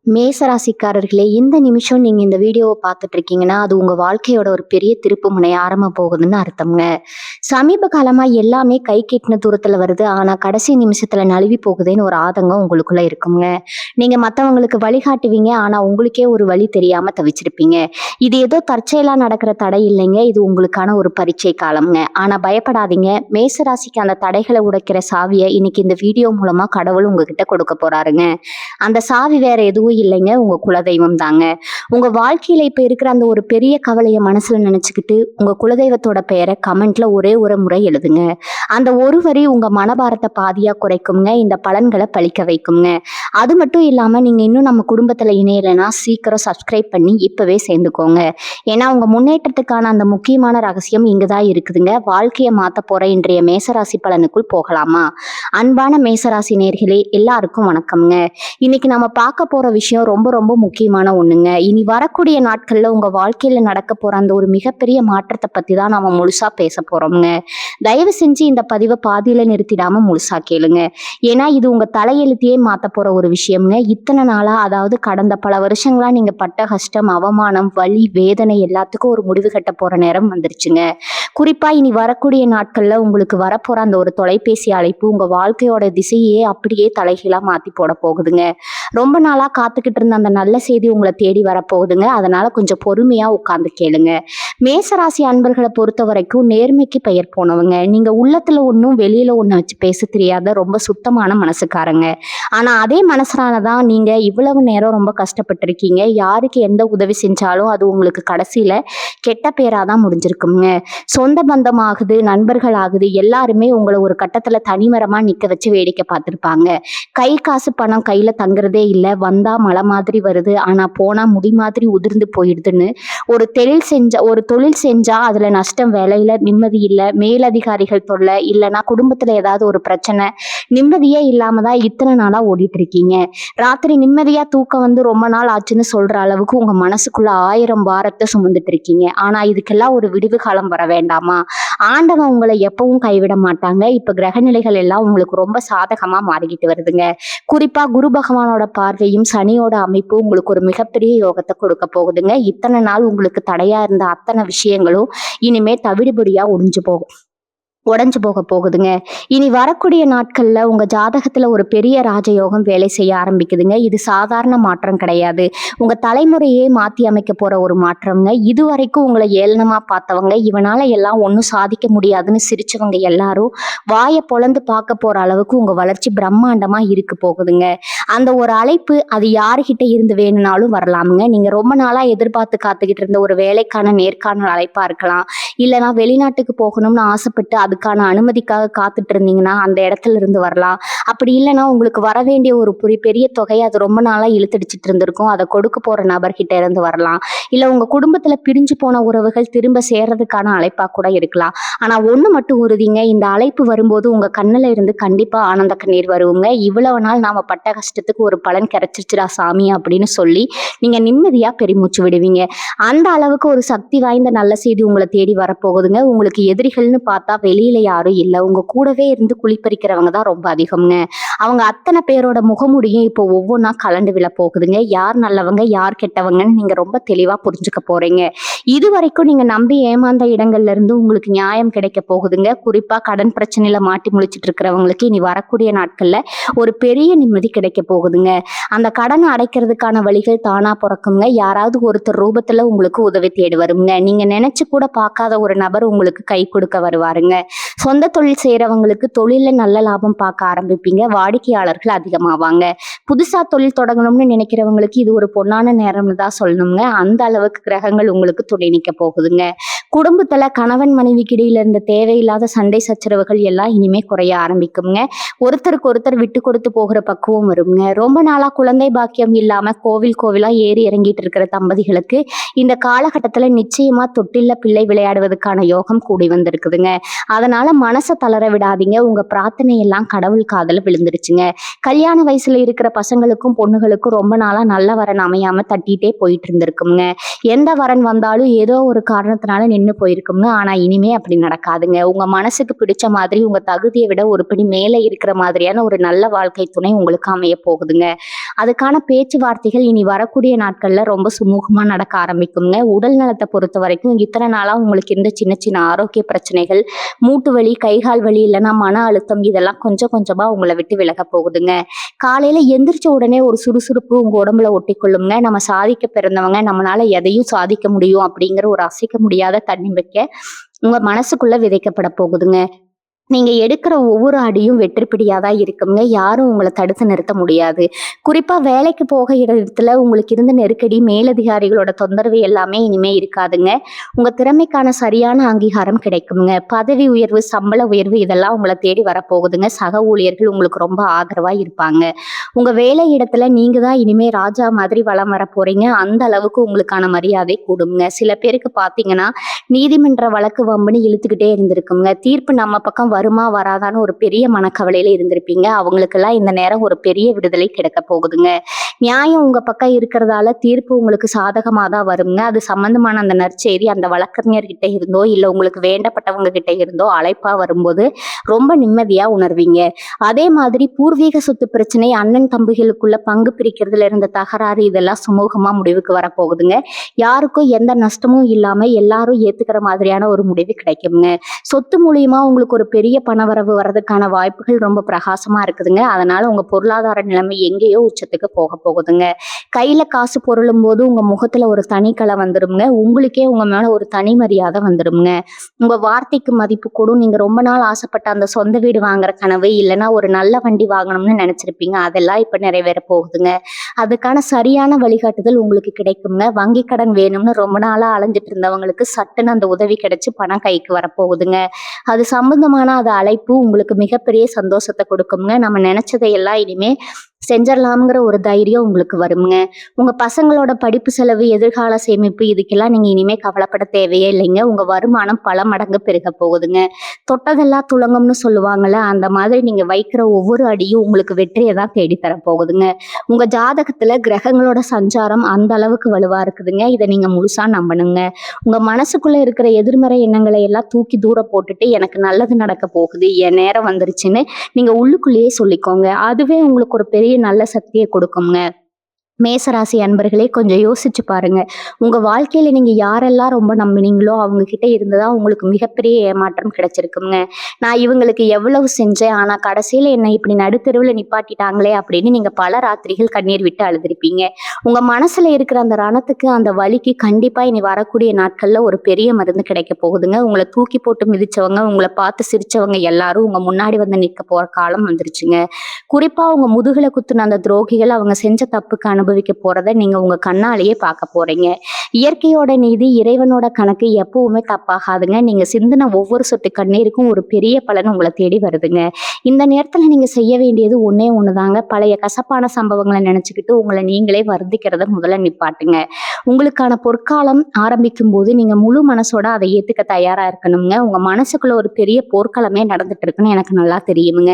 மேசராசிக்காரர்களே, இந்த நிமிஷம் நீங்க இந்த வீடியோவை பார்த்துட்டு இருக்கீங்கன்னா, அது உங்க வாழ்க்கையோட ஒரு பெரிய திருப்பு முனை ஆரம்ப போகுதுன்னு அர்த்தம்ங்க. சமீப காலமா எல்லாமே கை கெட்டின தூரத்துல வருது. ஆனா கடைசி நிமிஷத்துல நழுவி போகுதேன்னு ஒரு ஆதங்கம் உங்களுக்குள்ள இருக்குங்க. நீங்க மத்தவங்களுக்கு வழிகாட்டுவீங்க. ஆனா உங்களுக்கே ஒரு வழி தெரியாம தவிச்சிருப்பீங்க. இது ஏதோ தற்செயலா நடக்கிற தடை இல்லைங்க. இது உங்களுக்கான ஒரு பரீட்சை காலம்ங்க. ஆனா பயப்படாதீங்க. மேசராசிக்கு அந்த தடைகளை உடைக்கிற சாவியை இன்னைக்கு இந்த வீடியோ மூலமா கடவுள் உங்ககிட்ட கொடுக்க போறாருங்க. அந்த சாவி வேற எதுவும் இல்லைங்க, உங்க குலதெய்வம் தாங்க. உங்க வாழ்க்கையில இப்ப இருக்கிற அந்த ஒரு பெரிய கவலைய மனசுல நினைச்சுக்கிட்டு உங்க குலதெய்வத்தோட பெயரை கமெண்ட்ல ஒரே ஒரு முறை எழுதுங்க. அந்த ஒரு வரி உங்க மனபாரத்தை பாதியா குறைக்குங்க. இந்த பலன்களை பழிக்க வைக்குங்க. அது மட்டும் இல்லாம நீங்க இன்னும் நம்ம குடும்பத்துல இணையலைன்னா சீக்கிரம் சப்ஸ்கிரைப் பண்ணி இப்பவே சேர்ந்துக்கோங்க. ஏன்னா உங்க முன்னேற்றத்துக்கான அந்த முக்கியமான ரகசியம் இங்கதான் இருக்குதுங்க. வாழ்க்கையை மாத்த போற இன்றைய மேசராசி பலனுக்குள் போகலாமா? அன்பான மேசராசி நேயர்களே, எல்லாருக்கும் வணக்கம்ங்க. இன்னைக்கு நம்ம பார்க்க போற விஷயம் ரொம்ப ரொம்ப முக்கியமான ஒண்ணுங்க. இனி வரக்கூடிய நாட்கள்ல உங்க வாழ்க்கையில நடக்க போற அந்த ஒரு மிகப்பெரிய மாற்றத்தை பத்தி தான் நாம முழுசா பேச போறோம்ங்க. தயவு செஞ்சு இந்த பதிவை பாதியில நிறுத்திடாம முழுசா கேளுங்க. ஏன்னா இது உங்க தலையெழுத்தையே மாத்த போற ஒரு விஷயம்ங்க. இத்தனை நாளா, அதாவது கடந்த பல வருஷங்களா நீங்க பட்ட கஷ்டம், அவமானம், வலி, வேதனை எல்லாத்துக்கும் ஒரு முடிவு கட்ட போற நேரம் வந்துருச்சுங்க. குறிப்பா இனி வரக்கூடிய நாட்கள்ல உங்களுக்கு வரப்போற அந்த ஒரு தொலைபேசி அழைப்பு உங்க வாழ்க்கையோட திசையே அப்படியே தலைகீழா மாத்தி போட போகுதுங்க. ரொம்ப நாளா காத்துக்கிட்டு இருந்த அந்த நல்ல செய்தி உங்களை தேடி வரப்போகுதுங்க. அதனால கொஞ்சம் பொறுமையா உட்கார்ந்து கேளுங்க. மேசராசி அன்பர்களை பொறுத்த வரைக்கும் நேர்மைக்கு பெயர் போனவங்க. நீங்க உள்ளத்துல ஒன்றும் வெளியில ஒண்ணு வச்சு பேச தெரியாத ரொம்ப சுத்தமான மனசுக்காரங்க. ஆனா அதே மனசுனாலதான் நீங்க இவ்வளவு நேரம் ரொம்ப கஷ்டப்பட்டிருக்கீங்க. யாருக்கு எந்த உதவி செஞ்சாலும் அது உங்களுக்கு கடைசியில கெட்ட பேராதான் முடிஞ்சிருக்குங்க. சொந்த பந்தம் ஆகுது, நண்பர்கள் ஆகுது, எல்லாருமே உங்களை ஒரு கட்டத்துல தனிமரமா நிக்க வச்சு வேடிக்கை பார்த்திருப்பாங்க. கை காசு பணம் கையில தங்குறதே இல்லை. வந்தா மலை மாதிரி வருது, ஆனா போனா முடி மாதிரி உதிர்ந்து போயிடுதுன்னு ஒரு தொழில் செஞ்சா அதுல நஷ்டம், வேலையில நிம்மதி இல்லை, மேலதிகாரிகள் தொல்லை, இல்லைன்னா குடும்பத்துல ஏதாவது ஒரு பிரச்சனை, நிம்மதியே இல்லாம தான் இத்தனை நாளா ஓடிட்டு இருக்கீங்க. ராத்திரி நிம்மதியா தூக்கம் வந்து ரொம்ப நாள் ஆச்சுன்னு சொல்ற அளவுக்கு உங்க மனசுக்குள்ள 1000 பாரத்தை சுமந்துட்டு இருக்கீங்க. ஆனா இதுக்கெல்லாம் ஒரு விடிவு காலம் வர வேண்டாமா? ஆண்டவன் உங்களை எப்பவும் கைவிட மாட்டாங்க. இப்ப கிரகநிலைகள் எல்லாம் உங்களுக்கு ரொம்ப சாதகமா மாறிக்கிட்டு வருதுங்க. குறிப்பா குரு பகவானோட பார்வையும் சனியோட அமைப்பு உங்களுக்கு ஒரு மிகப்பெரிய யோகத்தை கொடுக்க போகுதுங்க. இத்தனை நாள் உங்களுக்கு தடையா இருந்த அத்தனை விஷயங்களும் இனிமே தவிடுபடியா உடைஞ்சு போக போகுதுங்க. இனி வரக்கூடிய நாட்கள்ல உங்க ஜாதகத்துல ஒரு பெரிய ராஜயோகம் வேலை செய்ய ஆரம்பிக்குதுங்க. இது சாதாரண மாற்றம் கிடையாது. உங்க தலைமுறையே மாத்தி அமைக்க போற ஒரு மாற்றம்ங்க. இதுவரைக்கும் உங்களை ஏளனமா பார்த்தவங்க, இவனால எல்லாம் ஒன்றும் சாதிக்க முடியாதுன்னு சிரிச்சவங்க எல்லாரும் வாயை பொளந்து பார்க்க போற அளவுக்கு உங்க வளர்ச்சி பிரம்மாண்டமா இருக்கு போகுதுங்க. அந்த ஒரு அழைப்பு அது யாருகிட்ட இருந்து வேணும்னாலும் வரலாமுங்க. நீங்க ரொம்ப நாளா எதிர்பார்த்து காத்துக்கிட்டு இருந்த ஒரு வேலைக்கான நேர்காணல் அழைப்பா இருக்கலாம். இல்லைன்னா வெளிநாட்டுக்கு போகணும்னு ஆசைப்பட்டு அதுக்கான அனுமதிக்காக காத்துட்டு இருந்தீங்கன்னா அந்த இடத்துல இருந்து வரலாம். அப்படி இல்லைன்னா உங்களுக்கு வர வேண்டிய ஒரு பெரிய தொகை அது ரொம்ப நாளா இழுத்தடிச்சிட்டு இருந்திருக்கும். அதை கொடுக்க போற நபர்கிட்ட இருந்து வரலாம். இல்ல உங்க குடும்பத்துல பிரிஞ்சு போன உறவுகள் திரும்ப சேர்றதுக்கான அழைப்பா கூட இருக்கலாம். ஆனா ஒண்ணு மட்டும் உறுதிங்க, இந்த அழைப்பு வரும்போது உங்க கண்ணுல இருந்து கண்டிப்பா ஆனந்த கண்ணீர் வருவங்க. இவ்வளவு நாள் நாம பட்ட கஷ்டத்துக்கு ஒரு பலன் கிடைச்சிருச்சுடா சாமி அப்படின்னு சொல்லி நீங்க நிம்மதியா பெருமூச்சு விடுவீங்க. அந்த அளவுக்கு ஒரு சக்தி வாய்ந்த நல்ல செய்தி உங்களை தேடி வரப்போகுதுங்க. உங்களுக்கு எதிரிகள்னு பார்த்தா வெளியில யாரும் இல்லை. உங்க கூடவே இருந்து குளிப்பறிக்கிறவங்க தான் ரொம்ப அதிகம்ங்க. அவங்க அத்தனை பேரோட முகமுடியும் இப்போ ஒவ்வொன்றா கலண்டு விழ போகுதுங்க. யார் நல்லவங்க யார் கெட்டவங்கன்னு நீங்க ரொம்ப தெளிவா புரிஞ்சுக்க போறீங்க. இது வரைக்கும் நீங்க நம்பி ஏமாந்த இடங்கள்ல இருந்து உங்களுக்கு நியாயம் கிடைக்க போகுதுங்க. குறிப்பா கடன் பிரச்சனையில மாட்டி முழிச்சிட்டு இருக்கிறவங்களுக்கு இனி வரக்கூடிய நாட்கள்ல ஒரு பெரிய நிம்மதி கிடைக்க போகுதுங்க. அந்த கடனை அடைக்கிறதுக்கான வழிகள் தானா பிறக்குங்க. யாராவது ஒருத்தர் ரூபத்துல உங்களுக்கு உதவி தேடி வருங்க. நீங்க நினைச்சு கூட பார்க்காத ஒரு நபர் உங்களுக்கு கை கொடுக்க வருவாருங்க. சொந்த தொழில் செய்யறவங்களுக்கு தொழில நல்ல லாபம் பார்க்க ஆரம்பிப்பீங்க. வாடிக்கையாளர்கள் அதிகமாவாங்க. புதுசா தொழில் தொடங்கணும்னு நினைக்கிறவங்களுக்கு இது ஒரு பொன்னான நேரம்னு தான் சொல்லணுங்க. அந்த அளவுக்கு கிரகங்கள் உங்களுக்கு துணை நிற்க போகுதுங்க. குடும்பத்துல கணவன் மனைவிக்கு இடையில இருந்த தேவையில்லாத சண்டை சச்சரவுகள் எல்லாம் இனிமே குறைய ஆரம்பிக்குங்க. ஒருத்தருக்கு ஒருத்தர் விட்டு கொடுத்து போகிற பக்குவம் வருங்க. ரொம்ப நாளா குழந்தை பாக்கியம் இல்லாம கோவிலா ஏறி இறங்கிட்டு இருக்கிற தம்பதிகளுக்கு இந்த காலகட்டத்துல நிச்சயமா தொட்டில்ல பிள்ளை விளையாடுவதற்கான யோகம் கூடி வந்திருக்குதுங்க. அதனால மனசை தளர விடாதீங்க. உங்க பிரார்த்தனை எல்லாம் கடவுள் காதல விழுந்துருச்சுங்க. கல்யாண வயசுல இருக்கிற பசங்களுக்கும் பொண்ணுகளுக்கும் ரொம்ப நாளா நல்ல வரன் அமையாம தட்டிட்டே போயிட்டு இருந்திருக்குங்க. எந்த வரன் வந்தாலும் ஏதோ ஒரு காரணத்தினால நின்னு போயிருக்குங்க. ஆனா இனிமே அப்படி நடக்காதுங்க. உங்க மனசுக்கு பிடிச்ச மாதிரி உங்க தகுதிய விட ஒரு படி மேல இருக்கிற மாதிரியான ஒரு நல்ல வாழ்க்கை துணை உங்களுக்கு அமைய போகுதுங்க. அதுக்கான பேச்சுவார்த்தைகள் இனி வரக்கூடிய நாட்கள்ல ரொம்ப சுமூகமா நடக்க ஆரம்பிக்குங்க. உடல் நலத்த பொறுத்தவரைக்கும் இத்தன நாளா உங்களுக்கு இருந்த சின்ன சின்ன ஆரோக்கிய பிரச்சனைகள், மூட்டு வலி, கை கால் வலி இல்லன்னா மன அழுத்தம் இதெல்லாம் கொஞ்சம் கொஞ்சமா உங்கள விட்டு விலகப் போகுதுங்க. காலையில எந்திரிச்ச உடனே ஒரு சுறுசுறுப்பு உங்க உடம்புல ஒட்டிக்கொள்ளுங்க. நம்ம சாதிக்க பிறந்தவங்க, நம்மளால எதையும் சாதிக்க முடியும் அப்படிங்கிற ஒரு அசைக்க முடியாத தன்னம்பிக்கை உங்க மனசுக்குள்ள விதைக்கப்பட போகுதுங்க. நீங்க எடுக்கிற ஒவ்வொரு அடியும் வெற்றிப்பிடியா தான் இருக்குங்க. யாரும் உங்கள தடுத்து நிறுத்த முடியாது. குறிப்பா வேலைக்கு போக இடத்துல உங்களுக்கு இருந்த நெருக்கடி, மேலதிகாரிகளோட தொந்தரவு எல்லாமே இனிமே இருக்காதுங்க. உங்க திறமைக்கான சரியான அங்கீகாரம் கிடைக்குங்க. பதவி உயர்வு, சம்பள உயர்வு இதெல்லாம் உங்கள தேடி வரப்போகுதுங்க. சக ஊழியர்கள் உங்களுக்கு ரொம்ப ஆதரவா இருப்பாங்க. உங்க வேலை இடத்துல நீங்க தான் இனிமே ராஜா மாதிரி வலம் வர போறீங்க. அந்த அளவுக்கு உங்களுக்கான மரியாதை கூடுங்க. சில பேருக்கு பார்த்தீங்கன்னா, நீதிமன்ற வழக்கு வம்புன்னு இழுத்துக்கிட்டே இருந்திருக்குங்க. தீர்ப்பு நம்ம பக்கம் வருமா வராதான்னு ஒரு பெரிய மனக்கவலையில இருந்திருப்பீங்க. அவங்களுக்கெல்லாம் இந்த நேரம் ஒரு பெரிய விடுதலை கிடைக்க போகுதுங்க. நியாயம் உங்க பக்கம் இருக்கிறதால தீர்ப்பு உங்களுக்கு சாதகமா தான் வருங்க. அது சம்பந்தமான அந்த நற்செய்தி அந்த வழக்கறிஞர் கிட்ட இருந்தோ இல்ல உங்களுக்கு வேண்டப்பட்டவங்க கிட்ட இருந்தோ அழைப்பா வரும்போது ரொம்ப நிம்மதியா உணர்வீங்க. அதே மாதிரி பூர்வீக சொத்து பிரச்சனை, அண்ணன் தம்பிகளுக்குள்ள பங்கு பிரிக்கிறதுல இருந்த தகராறு இதெல்லாம் சுமூகமா முடிவுக்கு வரப்போகுதுங்க. யாருக்கும் எந்த நஷ்டமும் இல்லாம எல்லாரும் ஏத்துக்கிற மாதிரியான ஒரு முடிவு கிடைக்குங்க. சொத்து மூலியமா உங்களுக்கு ஒரு பெரிய பணவரவு வர்றதுக்கான வாய்ப்புகள் ரொம்ப பிரகாசமா இருக்குதுங்க. அதனால உங்க பொருளாதார நிலைமை எங்கேயோ உச்சத்துக்கு போகுதுங்க. கையில காசு பொருளும் போது உங்க முகத்துல ஒரு தனி கலை வந்துருங்க. உங்களுக்கே உங்க மேல ஒரு தனி மரியாதை வந்துருங்க. உங்க வார்த்தைக்கு மதிப்பு கூடும். நீங்க ரொம்ப நாள் ஆசைப்பட்ட அந்த சொந்த வீடு வாங்குற கனவு இல்லைன்னா ஒரு நல்ல வண்டி வாங்கணும்னு நினைச்சிருப்பீங்க. அதெல்லாம் இப்ப நிறைவேற போகுதுங்க. அதுக்கான சரியான வழிகாட்டுதல் உங்களுக்கு கிடைக்குங்க. வங்கி கடன் வேணும்னு ரொம்ப நாளா அலைஞ்சிட்டு இருந்தவங்களுக்கு சட்டுன்னு அந்த உதவி கிடைச்சு பணம் கைக்கு வரப்போகுதுங்க. அது சம்பந்தமான அது அழைப்பு உங்களுக்கு மிகப்பெரிய சந்தோஷத்தை கொடுக்குங்க. நம்ம நினைச்சதையெல்லாம் இனிமே செஞ்சிடலாம்ங்கிற ஒரு தைரியம் உங்களுக்கு வருங்க. உங்க பசங்களோட படிப்பு செலவு, எதிர்கால சேமிப்பு இதுக்கெல்லாம் நீங்க இனிமே கவலைப்பட தேவையே இல்லைங்க. உங்க வருமானம் பல மடங்கு பெருக போகுதுங்க. தொட்டதெல்லாம் துலங்கும்னு சொல்லுவாங்கல்ல, அந்த மாதிரி நீங்க வைக்கிற ஒவ்வொரு அடியும் உங்களுக்கு வெற்றியை தான் தேடி தர போகுதுங்க. உங்க ஜாதகத்துல கிரகங்களோட சஞ்சாரம் அந்த அளவுக்கு வலுவா இருக்குதுங்க. இதை நீங்க முழுசா நம்பணுங்க. உங்க மனசுக்குள்ள இருக்கிற எதிர்மறை எண்ணங்களை எல்லாம் தூக்கி தூர போட்டுட்டு எனக்கு நல்லது நடக்க போகுது, என் நேரம் வந்துருச்சுன்னு நீங்க உள்ளுக்குள்ளேயே சொல்லிக்கோங்க. அதுவே உங்களுக்கு ஒரு பெரிய நல்ல சக்தியை கொடுக்குங்க. மேசராசி அன்பர்களே கொஞ்சம் யோசிச்சு பாருங்க. உங்க வாழ்க்கையில நீங்க யாரெல்லாம் ரொம்ப நம்பினீங்களோ அவங்க கிட்ட இருந்துதான் உங்களுக்கு மிகப்பெரிய ஏமாற்றம் கிடைச்சிருக்குங்க. நான் இவங்களுக்கு எவ்வளவு செஞ்சேன், ஆனா கடைசியில என்னை இப்படி நடுத்தெருவுல நிப்பாட்டிட்டாங்களே அப்படின்னு நீங்க பல ராத்திரிகள் கண்ணீர் விட்டு அழுதுருப்பீங்க. உங்க மனசுல இருக்கிற அந்த ரணத்துக்கு, அந்த வலிக்கு கண்டிப்பா இனி வரக்கூடிய நாட்கள்ல ஒரு பெரிய மருந்து கிடைக்க போகுதுங்க. உங்களை தூக்கி போட்டு மிதிச்சவங்க, உங்களை பார்த்து சிரிச்சவங்க எல்லாரும் உங்க முன்னாடி வந்து நிற்க போற காலம் வந்துருச்சுங்க. குறிப்பா உங்க முதுகுல குத்துன அந்த துரோகிகள் அவங்க செஞ்ச தப்புக்கு அனுபவிக்க போறத நீங்க உங்க கண்ணாலேயே பார்க்க போறீங்க. இயற்கையோட நீதி, இறைவனோட கணக்கு எப்பவுமே தப்பாகாதுங்க. நீங்க சிந்தின ஒவ்வொரு சொட்டு கண்ணீருக்கும் ஒரு பெரிய பலன் உங்களை தேடி வருதுங்க. இந்த நேரத்துல நீங்க செய்ய வேண்டியது ஒண்ணே ஒண்ணுதாங்க. பழைய கசப்பான சம்பவங்களை நினைச்சுக்கிட்டு உங்களை நீங்களே வருந்திக்கிறத முதல்ல நிப்பாட்டுங்க. உங்களுக்கான பொற்காலம் ஆரம்பிக்கும் போது நீங்க முழு மனசோட அதை ஏத்துக்க தயாரா இருக்கணுங்க. உங்க மனசுக்குள்ள ஒரு பெரிய போர்க்களமே நடந்துட்டு இருக்குன்னு எனக்கு நல்லா தெரியுமுங்க.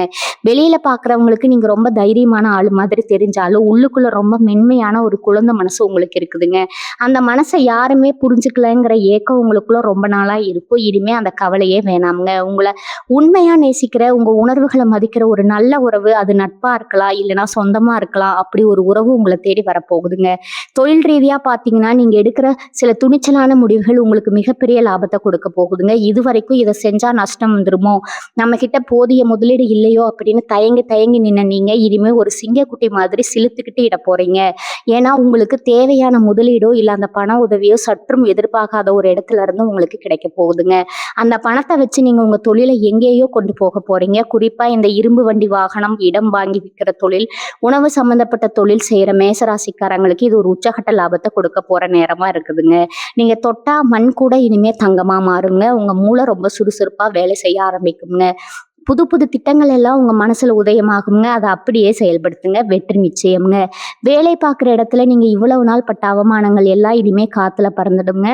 வெளியில பாக்குறவங்களுக்கு நீங்க ரொம்ப தைரியமான ஆளு மாதிரி தெரிஞ்சாலும் உள்ளுக்குள்ள ரொம்ப மென்மையான ஒரு குழந்தை மனசு உங்களுக்கு இருக்குதுங்க. அந்த மனசை யாருமே புரிஞ்சுக்கலங்கிற ஏக்கம் உங்களுக்குள்ள ரொம்ப நாளா இருக்கும். இனிமே அந்த கவலையே வேணாமுங்க. உங்களை உண்மையா நேசிக்கிற, உங்க உணர்வுகளை மதிக்கிற ஒரு நல்ல உறவு, அது நட்பா இருக்கலாம் இல்லைன்னா சொந்தமா இருக்கலாம், அப்படி ஒரு உறவு உங்களை தேடி வரப்போகுதுங்க. தொழில் ரீதியா பாத்தீங்கன்னா நீங்க எடுக்கிற சில துணிச்சலான முடிவுகள் உங்களுக்கு மிகப்பெரிய லாபத்தை கொடுக்க போகுதுங்க. இது வரைக்கும் இதை செஞ்சா நஷ்டம் வந்துருமோ, நம்ம கிட்ட போதிய முதலீடு இல்லையோ அப்படின்னு தயங்கி தயங்கி நின்ன நீங்க இனிமே ஒரு சிங்கக்குட்டி மாதிரி சிலுத்துக்கிட்டு இட போறீங்க. ஏன்னா உங்களுக்கு தேவையான முதலீடோ இல்ல அந்த பண உதவியோ சற்றும் எதிர்பார்க்காத ஒரு இடத்துல இருந்து உங்களுக்கு கிடைக்க போகுதுங்க. அந்த பணத்தை வச்சு நீங்க உங்க தொழிலை எங்கேயோ கொண்டு போக போறீங்க. குறிப்பா இந்த இரும்பு வண்டி வாகனம், இடம் வாங்கி விற்கிற தொழில், உணவு சம்பந்தப்பட்ட தொழில் செய்யற மேசராசிக்காரங்களுக்கு இது ஒரு உச்சகட்ட லாபத்தை கொடுக்க போற நேரமா இருக்குதுங்க. நீங்க தொட்டா மண் கூட இனிமே தங்கமா மாறுங்க. உங்க மூளை ரொம்ப சுறுசுறுப்பா வேலை செய்ய ஆரம்பிக்குங்க. புது புது திட்டங்கள் எல்லாம் உங்க மனசுல உதயமாகுங்க. அதை அப்படியே செயல்படுத்துங்க. வெற்றி நிச்சயம்ங்க. வேலை பார்க்குற இடத்துல நீங்க இவ்வளவு நாள் பட்ட அவமானங்கள் எல்லாம் இனிமே காத்துல பறந்துடுங்க.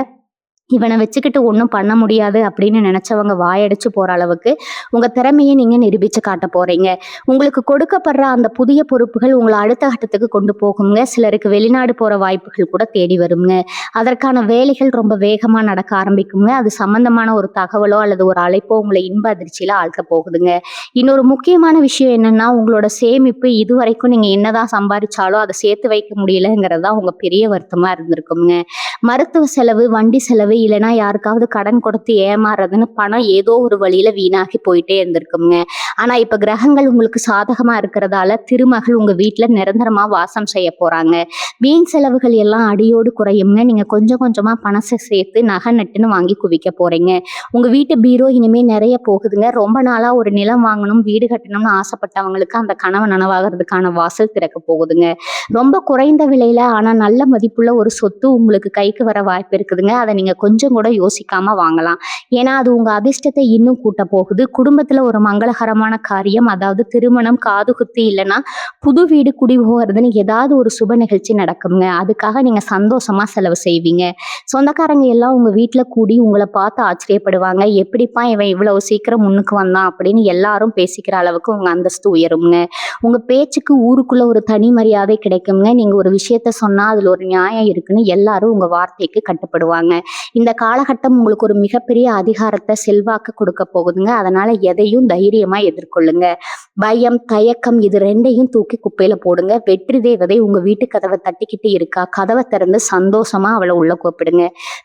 இவனை வச்சுக்கிட்டு ஒன்றும் பண்ண முடியாது அப்படின்னு நினைச்சவங்க வாயடிச்சு போற அளவுக்கு உங்க திறமையை நீங்க நிரூபிச்சு காட்ட போறீங்க. உங்களுக்கு கொடுக்கப்படுற அந்த புதிய பொறுப்புகள் உங்களை அடுத்த கட்டத்துக்கு கொண்டு போகுங்க. சிலருக்கு வெளிநாடு போற வாய்ப்புகள் கூட தேடி வருங்க. அதற்கான வேலைகள் ரொம்ப வேகமா நடக்க ஆரம்பிக்குங்க. அது சம்பந்தமான ஒரு தகவலோ அல்லது ஒரு அழைப்போ உங்களை இன்ப அதிர்ச்சியில ஆழ்த்த போகுதுங்க. இன்னொரு முக்கியமான விஷயம் என்னன்னா, உங்களோட சேமிப்பு இதுவரைக்கும் நீங்க என்னதான் சம்பாதிச்சாலும் அதை சேர்த்து வைக்க முடியலங்கிறது தான் உங்க பெரிய வருத்தமா இருந்திருக்குங்க. மருத்துவ செலவு, வண்டி செலவு, இல்லைன்னா யாருக்காவது கடன் கொடுத்து ஏமாறுறதுன்னு பணம் ஏதோ ஒரு வழியில வீணாகி போயிட்டே இருந்திருக்குங்க. ஆனா இப்ப கிரகங்கள் உங்களுக்கு சாதகமா இருக்கிறதால திருமகள் உங்க வீட்டுல நிரந்தரமா வாசம் செய்ய போறாங்க. வீண் செலவுகள் எல்லாம் அடியோடு குறையுங்க. நீங்க கொஞ்சம் கொஞ்சமா பணத்தை சேர்த்து நகை நட்டுன்னு வாங்கி குவிக்க போறீங்க. உங்க வீட்டு பீரோ இனிமே நிறைய போகுதுங்க. ரொம்ப நாளா ஒரு நிலம் வாங்கணும், வீடு கட்டணும்னு ஆசைப்பட்டவங்களுக்கு அந்த கனவு நனவாகிறதுக்கான வாசல் திறக்க போகுதுங்க. ரொம்ப குறைந்த விலையில ஆனா நல்ல மதிப்புள்ள ஒரு சொத்து உங்களுக்கு கைக்கு வர வாய்ப்பு இருக்குதுங்க. அதை நீங்க கொஞ்சம் கூட யோசிக்காம வாங்கலாம். ஏன்னா அது உங்க அதிர்ஷ்டத்தை இன்னும் கூட்ட போகுது. குடும்பத்துல ஒரு மங்களகரமான காரியம், அதாவது திருமணம், காதுகுத்து, இல்லைன்னா புது வீடு குடி போகிறதுன்னு ஏதாவது ஒரு சுப நிகழ்ச்சி நடக்குங்க. அதுக்காக நீங்க சந்தோஷமா செலவு செய்வீங்க. சொந்தக்காரங்க எல்லாம் உங்க வீட்டுல கூடி உங்களை பார்த்து ஆச்சரியப்படுவாங்க. எப்படிப்பா இவன் இவ்வளவு சீக்கிரம் முன்னுக்கு வந்தான் அப்படின்னு எல்லாரும் பேசிக்கிற அளவுக்கு உங்க அந்தஸ்து உயருங்க. உங்க பேச்சுக்கு ஊருக்குள்ள ஒரு தனி மரியாதை கிடைக்குங்க. நீங்க ஒரு விஷயத்த சொன்னா அதுல ஒரு நியாயம் இருக்குன்னு எல்லாரும் உங்க வார்த்தைக்கு கட்டுப்படுவாங்க. இந்த காலகட்டம் உங்களுக்கு ஒரு மிகப்பெரிய அதிகாரத்தை, செல்வாக்கு கொடுக்க போகுதுங்க. அதனால எதையும் தைரியமா எதிர்கொள்ளுங்க. பயம், தயக்கம் இது ரெண்டையும் தூக்கி குப்பையில போடுங்க. வெற்றி தேவதை உங்க வீட்டு கதவை தட்டிக்கிட்டு இருக்கா. கதவை திறந்து சந்தோஷமா அவளை உள்ள கூப்பிடுங்க.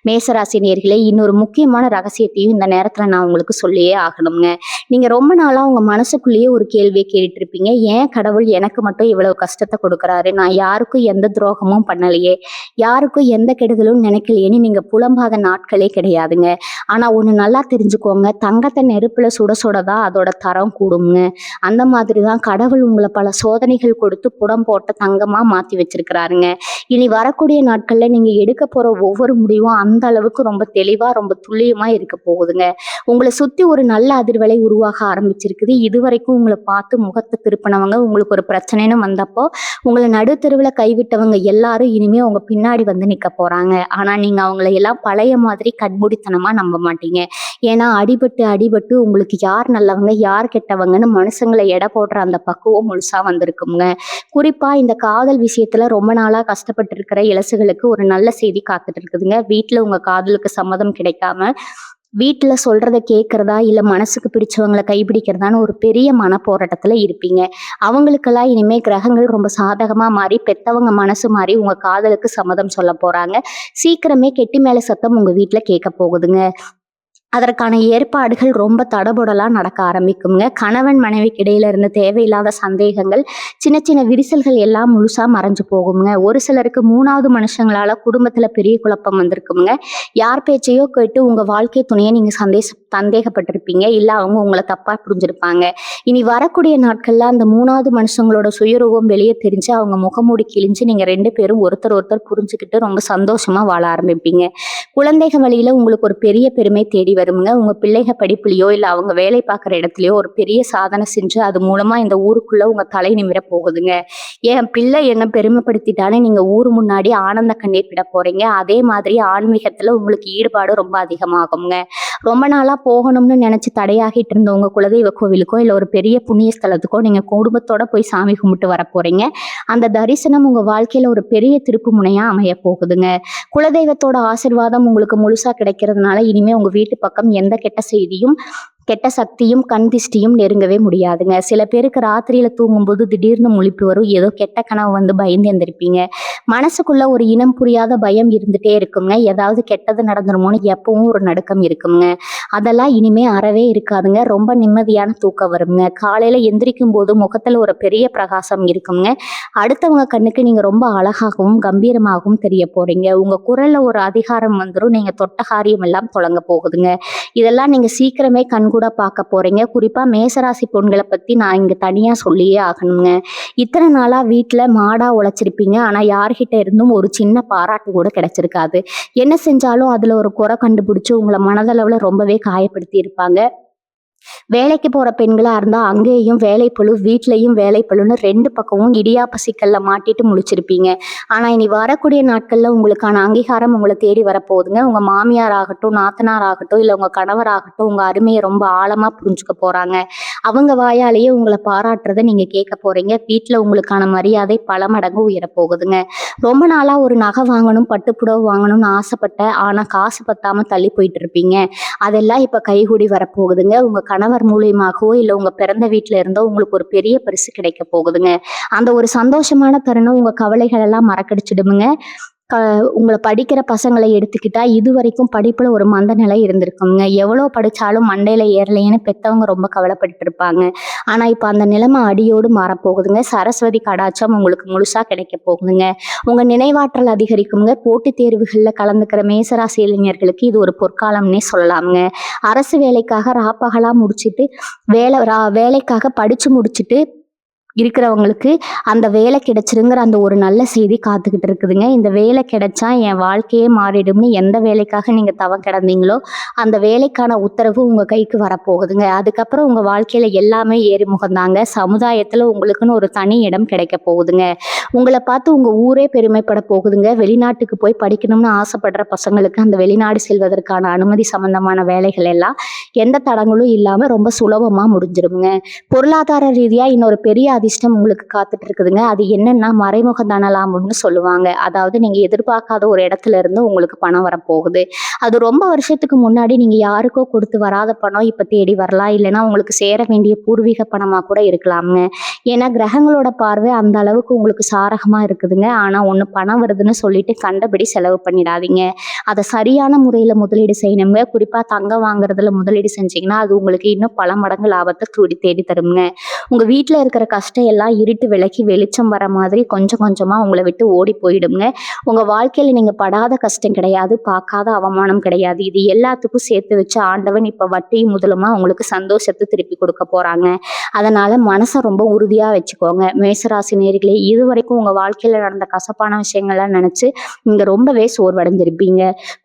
மேசராசி நேயர்களே, இன்னொரு முக்கியமான ரகசியத்தையும் இந்த நேரத்துல நான் உங்களுக்கு சொல்லியே ஆகணுங்க. நீங்க ரொம்ப நாளா உங்க மனசுக்குள்ளேயே ஒரு கேள்வியை கேட்டுட்டு இருப்பீங்க. ஏன் கடவுள் எனக்கு மட்டும் இவ்வளவு கஷ்டத்தை கொடுக்குறாரு? நான் யாருக்கும் எந்த துரோகமும் பண்ணலையே, யாருக்கும் எந்த கெடுதலும் நினைக்கலையேன்னு நீங்க புலம்பாத நாட்களே கிடையாதுங்க. ஆனா ஒண்ணு நல்லா தெரிஞ்சுக்கோங்க, தங்கத்தை நெருப்புல சுட சுடதான் அதோட தரம் கூடுங்க. அந்த மாதிரிதான் கடவுள் உங்களை பல சோதனைகள் கொடுத்து புடம் போட்ட தங்கமா மாத்தி வச்சிருக்கிறாருங்க. இனி வரக்கூடிய நாட்கள்ல நீங்க எடுக்க போற ஒவ்வொரு முடிவும் அந்த அளவுக்கு ரொம்ப தெளிவா, ரொம்ப துல்லியமா இருக்க போகுதுங்க. உங்களை சுத்தி ஒரு நல்ல அதிர்வலை உருவாக ஆரம்பிச்சிருக்குது. இதுவரைக்கும் உங்களை பார்த்து முகத்தை திருப்பினவங்க, உங்களுக்கு ஒரு பிரச்சனைன்னு வந்தப்போ உங்களை நடுத்தெருவுல கைவிட்டவங்க எல்லாரும் இனிமே உங்க பின்னாடி வந்து நிக்க போறாங்க. ஆனா நீங்க அவங்கள எல்லாம் பழைய மாதிரி கண்மூடித்தனமா நம்ப மாட்டீங்க. ஏன்னா அடிபட்டு அடிபட்டு உங்களுக்கு யார் நல்லவங்க யார் கெட்டவங்கன்னு மனுஷங்களை எடை போடுற அந்த பக்குவம் முழுசா வந்திருக்குங்க. குறிப்பா இந்த காதல் விஷயத்துல ரொம்ப நாளா கஷ்டப்பட்டு இருக்கிற இளசுகளுக்கு ஒரு நல்ல செய்தி காத்துட்டு இருக்குதுங்க. வீட்டுல உங்க காதலுக்கு சம்மதம் கிடைக்காம வீட்டுல சொல்றத கேட்கறதா இல்ல மனசுக்கு பிடிச்சவங்களை கைப்பிடிக்கிறதான்னு ஒரு பெரிய மன போராட்டத்துல இருப்பீங்க. அவங்களுக்கெல்லாம் இனிமே கிரகங்கள் ரொம்ப சாதகமா மாறி பெத்தவங்க மனசு மாறி உங்க காதலுக்கு சம்மதம் சொல்ல போறாங்க. சீக்கிரமே கெட்டி மேல சத்தம் உங்க வீட்டுல கேட்க போகுதுங்க. அதற்கான ஏற்பாடுகள் ரொம்ப தடபுடலா நடக்க ஆரம்பிக்குங்க. கணவன் மனைவிக்கு இடையில இருந்த தேவையில்லாத சந்தேகங்கள், சின்ன சின்ன விரிசல்கள் எல்லாம் முழுசா மறைஞ்சு போகுங்க. ஒரு சிலருக்கு 3வது மனுஷங்களால குடும்பத்துல பெரிய குழப்பம் வந்திருக்குங்க. யார் பேச்சையோ கேட்டு உங்க வாழ்க்கை துணையை நீங்க சந்தேகப்பட்டிருப்பீங்க. இல்ல அவங்க உங்களை தப்பா புரிஞ்சிருப்பாங்க. இனி வரக்கூடிய நாட்கள்ல அந்த 3வது மனுஷங்களோட சுயரூபம் வெளியே தெரிஞ்சு அவங்க முகமூடி கிழிஞ்சு நீங்க 2 பேரும் ஒருத்தர் ஒருத்தர் புரிஞ்சுக்கிட்டு ரொம்ப சந்தோஷமா வாழ ஆரம்பிப்பீங்க. குழந்தைகள் வழியில உங்களுக்கு ஒரு பெரிய பெருமை தேடி வருங்க. உங்க பிள்ளைங்க படிப்புலையோ இல்ல அவங்க வேலை பார்க்குற இடத்துலயோ ஒரு பெரிய சாதனை செஞ்சு அது மூலமா இந்த ஊருக்குள்ள உங்க தலை நிமிர போகுதுங்க. என் பிள்ளை என்ன பெருமைப்படுத்திட்டானே நீங்க ஊர் முன்னாடி ஆனந்த கண்ணீர் விட போறீங்க. அதே மாதிரி ஆன்மீகத்துல உங்களுக்கு ஈடுபாடு ரொம்ப அதிகமாகுங்க. ரொம்ப நாளா போகணும்னு நினைச்சு தடையாகிட்டு இருந்த உங்க குலதெய்வ கோவிலுக்கோ இல்ல ஒரு பெரிய புண்ணிய ஸ்தலத்துக்கோ நீங்க குடும்பத்தோட போய் சாமி கும்பிட்டு வர போறீங்க. அந்த தரிசனம் உங்க வாழ்க்கையில ஒரு பெரிய திருப்பு முனையா அமைய போகுதுங்க. குலதெய்வத்தோட ஆசீர்வாதம் உங்களுக்கு முழுசா கிடைக்கிறதுனால இனிமே உங்க வீட்டு பக்கம் எந்த கெட்ட சக்தியும் கண் திஷ்டியும் நெருங்கவே முடியாதுங்க. சில பேருக்கு ராத்திரியில தூங்கும்போது திடீர்னு முழிப்பு வரும். ஏதோ கெட்ட கனவு வந்து பயந்து எந்திருப்பீங்க. மனசுக்குள்ள ஒரு இனம் புரியாத பயம் இருந்துட்டே இருக்குங்க. ஏதாவது கெட்டது நடந்துருமோன்னு எப்பவும் ஒரு நடுக்கம் இருக்குங்க. அதெல்லாம் இனிமே அறவே இருக்காதுங்க. ரொம்ப நிம்மதியான தூக்கம் வருங்க. காலையில எந்திரிக்கும் போது முகத்துல ஒரு பெரிய பிரகாசம் இருக்குங்க. அடுத்தவங்க கண்ணுக்கு நீங்க ரொம்ப அழகாகவும் கம்பீரமாகவும் தெரிய போறீங்க. உங்க குரல்ல ஒரு அதிகாரம் வந்துடும். நீங்க தொட்ட காரியம் எல்லாம் தொடங்க போகுதுங்க. இதெல்லாம் நீங்க சீக்கிரமே கண்கூட பார்க்க போறீங்க. குறிப்பா மேசராசி பொண்களை பத்தி நான் இங்க தனியா சொல்லியே ஆகணுங்க. இத்தனை நாளா வீட்டுல மாடா உழைச்சிருப்பீங்க. ஆனா யார்கிட்ட இருந்தும் ஒரு சின்ன பாராட்டு கூட கிடைச்சிருக்காது. என்ன செஞ்சாலும் அதுல ஒரு குறை கண்டுபிடிச்சு உங்களை மனதளவுல ரொம்பவே காயப்படுத்தி இருப்பாங்க. வேலைக்கு போற பெண்களா இருந்தா அங்கேயும் வேலைப்பளு, வீட்லயும் வேலைப்பளுன்னு 2 பக்கமும் இடியாப்ப சிக்கல்ல மாட்டிட்டு முழிச்சிருப்பீங்க. ஆனா இனி வரக்கூடிய நாட்கள்ல உங்களுக்கான அங்கீகாரம் உங்கள தேடி வரப்போகுதுங்க. உங்க மாமியார் ஆகட்டும், நாத்தனார் ஆகட்டும், இல்ல உங்க கணவர் ஆகட்டும், உங்க அருமைய ரொம்ப ஆழமா புரிஞ்சுக்க போறாங்க. அவங்க வாயாலேயே உங்கள பாராட்டுறத நீங்க கேட்க போறீங்க. வீட்ல உங்களுக்கான மரியாதை பல மடங்கு உயரப் போகுதுங்க. ரொம்ப நாளா ஒரு நகை வாங்கணும், பட்டு புடவை வாங்கணும்னு ஆசைப்பட்டேன். ஆனா காசு பத்தாம தள்ளி போயிட்டு இருப்பீங்க. அதெல்லாம் இப்ப கைகூடி வரப்போகுதுங்க. உங்க கணவர் மூலியமாகவோ, இல்ல உங்க பிறந்த வீட்ல இருந்தோ உங்களுக்கு ஒரு பெரிய பரிசு கிடைக்க போகுதுங்க. அந்த ஒரு சந்தோஷமான தருணம் உங்க கவலைகள் எல்லாம் மறக்கடிச்சிடுமுங்க. க உங்கள படிக்கிற பசங்கள எடுத்துக்கிட்டா, இதுவரைக்கும் படிப்புல ஒரு மந்த நிலை இருந்திருக்குங்க. எவ்வளோ படிச்சாலும் மண்டையில ஏறலையேன்னு பெத்தவங்க ரொம்ப கவலைப்பட்டுட்டு இருப்பாங்க. ஆனா, இப்ப அந்த நிலைமை அடியோடு மாறப்போகுதுங்க. சரஸ்வதி கடாட்சம் உங்களுக்கு முழுசா கிடைக்க போகுதுங்க. உங்க நினைவாற்றல் அதிகரிக்குங்க. போட்டித் தேர்வுகள்ல கலந்துக்கிற மேசராசி இளைஞர்களுக்கு இது ஒரு பொற்காலம்னே சொல்லலாம்ங்க. அரசு வேலைக்காக ராப்பகலா முடிச்சுட்டு, வேலைக்காக படிச்சு முடிச்சுட்டு இருக்கிறவங்களுக்கு அந்த வேலை கிடைச்சிருங்கிற அந்த ஒரு நல்ல செய்தி காத்துக்கிட்டு இருக்குதுங்க. இந்த வேலை கிடைச்சா என் வாழ்க்கையே மாறிடும்னு எந்த வேலைக்காக நீங்க தவம் கிடந்தீங்களோ, அந்த வேலைக்கான உத்தரவு உங்க கைக்கு வரப்போகுதுங்க. அதுக்கப்புறம் உங்க வாழ்க்கையில எல்லாமே ஏறுமுகம்தாங்க. சமுதாயத்துல உங்களுக்குன்னு ஒரு தனி இடம் கிடைக்க போகுதுங்க. உங்கள பார்த்து உங்க ஊரே பெருமைப்பட போகுதுங்க. வெளிநாட்டுக்கு போய் படிக்கணும்னு ஆசைப்படுற பசங்களுக்கு அந்த வெளிநாடு செல்வதற்கான அனுமதி சம்பந்தமான வேலைகள் எல்லாம் எந்த தடங்களும் இல்லாம ரொம்ப சுலபமா முடிஞ்சிருங்க. பொருளாதார ரீதியா இன்னொரு பெரிய அதிர்ஷ்டம் உங்களுக்கு காத்துட்டு இருக்குதுங்க. அது என்னன்னா மறைமுக தனலாபம்னு சொல்லுவாங்க. அதாவது நீங்க எதிர்பார்க்காத ஒரு இடத்துல இருந்து உங்களுக்கு பணம் வரப்போகுது. அது ரொம்ப வருஷத்துக்கு முன்னாடி நீங்க யாருக்கோ கொடுத்து வராத பணம் இப்ப தேடி வரலாம். இல்லைன்னா உங்களுக்கு சேர வேண்டிய பூர்வீக பணமா கூட இருக்கலாம்ங்க. ஏன்னா கிரகங்களோட பார்வை அந்த அளவுக்கு உங்களுக்கு சாரகமா இருக்குதுங்க. ஆனா ஒண்ணு பணம் வருதுன்னு சொல்லிட்டு கண்டபடி செலவு பண்ணிடாதீங்க. அதை சரியான முறையில முதலீடு செய்யணுங்க. குறிப்பா தங்கம் வாங்குறதுல முதலீடு செஞ்சீங்கன்னா அது உங்களுக்கு இன்னும் பல மடங்கு லாபத்தை தேடி தருங்க. உங்க வீட்டுல இருக்கிற கஷ்டம் எல்லாம் இருட்டு விலக்கி வெளிச்சம் வர மாதிரி கொஞ்சம் கொஞ்சமா உங்களை விட்டு ஓடி போயிடுங்க. உங்க வாழ்க்கையில நீங்க படாத கஷ்டம் கிடையாது, பார்க்காத அவமானம் கிடையாது. இது எல்லாத்துக்கும் சேர்த்து வச்சு ஆண்டவன் இப்ப வட்டியும் முதலுமா உங்களுக்கு சந்தோஷத்தை திருப்பி கொடுக்க போறாங்க. அதனால மனசை ரொம்ப உறுதியா வச்சுக்கோங்க. மேசராசி நேயர்களே, இதுவரைக்கும் உங்க வாழ்க்கையில நடந்த கசப்பான விஷயங்கள்லாம் நினைச்சு நீங்க ரொம்பவே சோர்வடைஞ்சிருப்பீங்க.